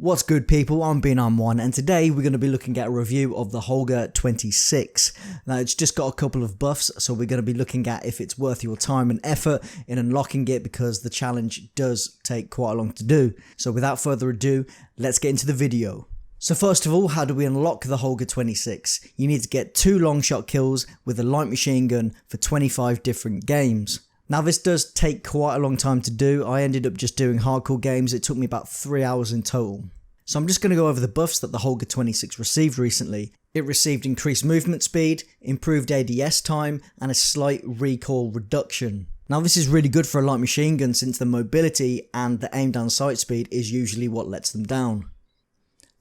What's good people, I'm Bean1 and today we're going to be looking at a review of the Holger 26. Now it's just got a couple of buffs, so we're going to be looking at if it's worth your time and effort in unlocking it because the challenge does take quite long to do. So without further ado, let's get into the video. So first of all, how do we unlock the Holger 26? You need to get 2 long shot kills with a light machine gun for 25 different games. Now this does take quite a long time to do. I ended up just doing hardcore games. It took me about 3 hours in total. So I'm just going to go over the buffs that the Holger 26 received recently. It received increased movement speed, improved ADS time, and a slight recoil reduction. Now this is really good for a light machine gun since the mobility and the aim down sight speed is usually what lets them down.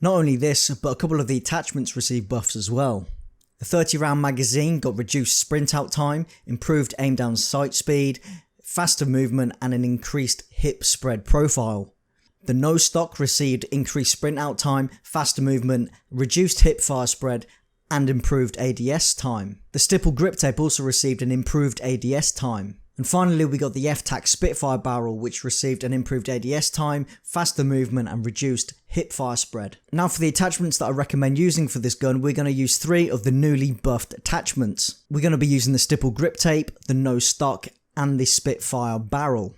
Not only this, but a couple of the attachments received buffs as well. The 30 round magazine got reduced sprint out time, improved aim down sight speed, faster movement and an increased hip spread profile. The nose stock received increased sprint out time, faster movement, reduced hip fire spread and improved ADS time. The stipple grip tape also received an improved ADS time. And finally we got the F-Tac Spitfire barrel which received an improved ADS time, faster movement and reduced hip fire spread. Now for the attachments that I recommend using for this gun, we're going to use 3 of the newly buffed attachments. We're going to be using the stipple grip tape, the nose stock and the Spitfire barrel.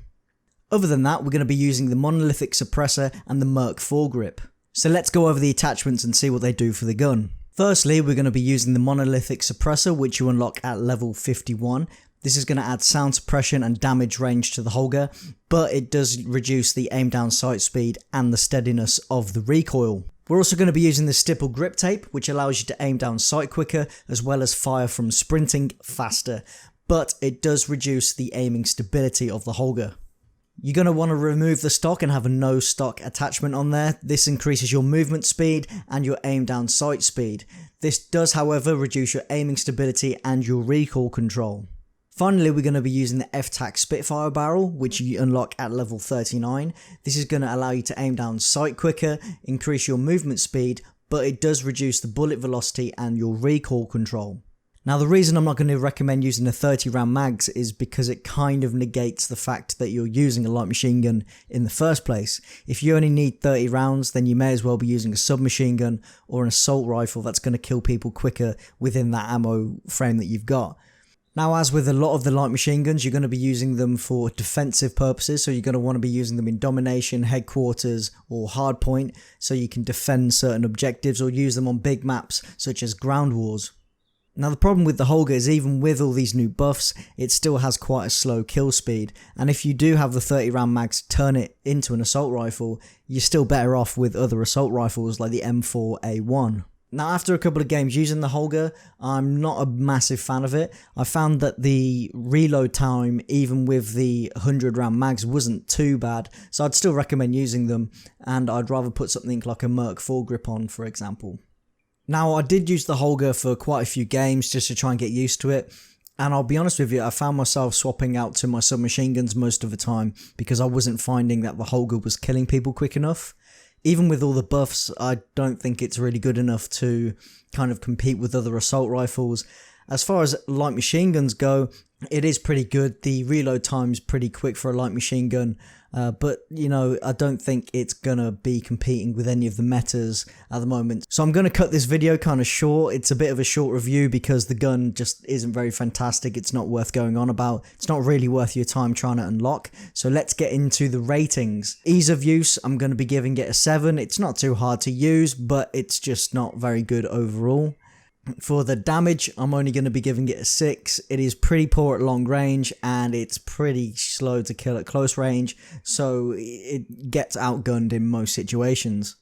Other than that, we're going to be using the monolithic suppressor and the Merc foregrip. So let's go over the attachments and see what they do for the gun. Firstly, we're going to be using the monolithic suppressor which you unlock at level 51. This is going to add sound suppression and damage range to the Holger, but it does reduce the aim down sight speed and the steadiness of the recoil. We're also going to be using the stipple grip tape, which allows you to aim down sight quicker as well as fire from sprinting faster, but it does reduce the aiming stability of the Holger. You're going to want to remove the stock and have a no stock attachment on there. This increases your movement speed and your aim down sight speed. This does, however, reduce your aiming stability and your recoil control. Finally, we're going to be using the F-Tac Spitfire barrel, which you unlock at level 39. This is going to allow you to aim down sight quicker, increase your movement speed, but it does reduce the bullet velocity and your recoil control. Now the reason I'm not going to recommend using the 30 round mags is because it kind of negates the fact that you're using a light machine gun in the first place. If you only need 30 rounds, then you may as well be using a submachine gun or an assault rifle that's going to kill people quicker within that ammo frame that you've got. Now, as with a lot of the light machine guns, you're going to be using them for defensive purposes, so you're going to want to be using them in domination, headquarters, or hardpoint, so you can defend certain objectives or use them on big maps, such as ground wars. Now, the problem with the Holger is even with all these new buffs, it still has quite a slow kill speed, and if you do have the 30 round mags to turn it into an assault rifle, you're still better off with other assault rifles like the M4A1. Now after a couple of games using the Holger, I'm not a massive fan of it. I found that the reload time, even with the 100 round mags, wasn't too bad, so I'd still recommend using them, and I'd rather put something like a Merc foregrip on, for example. Now I did use the Holger for quite a few games just to try and get used to it, and I'll be honest with you, I found myself swapping out to my submachine guns most of the time because I wasn't finding that the Holger was killing people quick enough. Even with all the buffs, I don't think it's really good enough to kind of compete with other assault rifles. As far as light machine guns go, it is pretty good. The reload time's pretty quick for a light machine gun, but you know, I don't think it's gonna be competing with any of the metas at the moment. So I'm gonna cut this video kind of short. It's a bit of a short review because the gun just isn't very fantastic. It's not worth going on about. It's not really worth your time trying to unlock. So let's get into the ratings. Ease of use, I'm gonna be giving it a 7. It's not too hard to use, but it's just not very good overall. For the damage, I'm only going to be giving it a 6. It is pretty poor at long range and it's pretty slow to kill at close range, so it gets outgunned in most situations.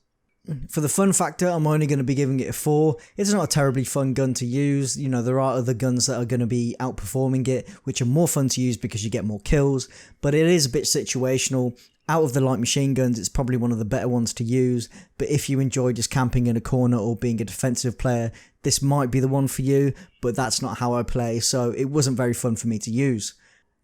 For the fun factor, I'm only going to be giving it a 4. It's not a terribly fun gun to use. You know, there are other guns that are going to be outperforming it, which are more fun to use because you get more kills, but it is a bit situational. Out of the light machine guns, it's probably one of the better ones to use, but if you enjoy just camping in a corner or being a defensive player, this might be the one for you, but that's not how I play, so it wasn't very fun for me to use.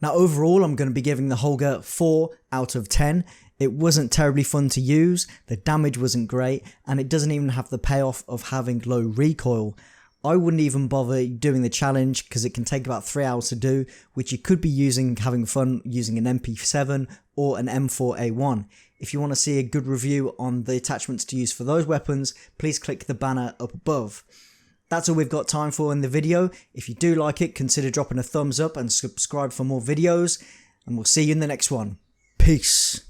Now overall, I'm going to be giving the Holger 4 out of 10. It wasn't terribly fun to use, the damage wasn't great, and it doesn't even have the payoff of having low recoil. I wouldn't even bother doing the challenge because it can take about 3 hours to do, which you could be using, having fun using an MP7 or an M4A1. If you want to see a good review on the attachments to use for those weapons, please click the banner up above. That's all we've got time for in the video. If you do like it, consider dropping a thumbs up and subscribe for more videos, and we'll see you in the next one. Peace.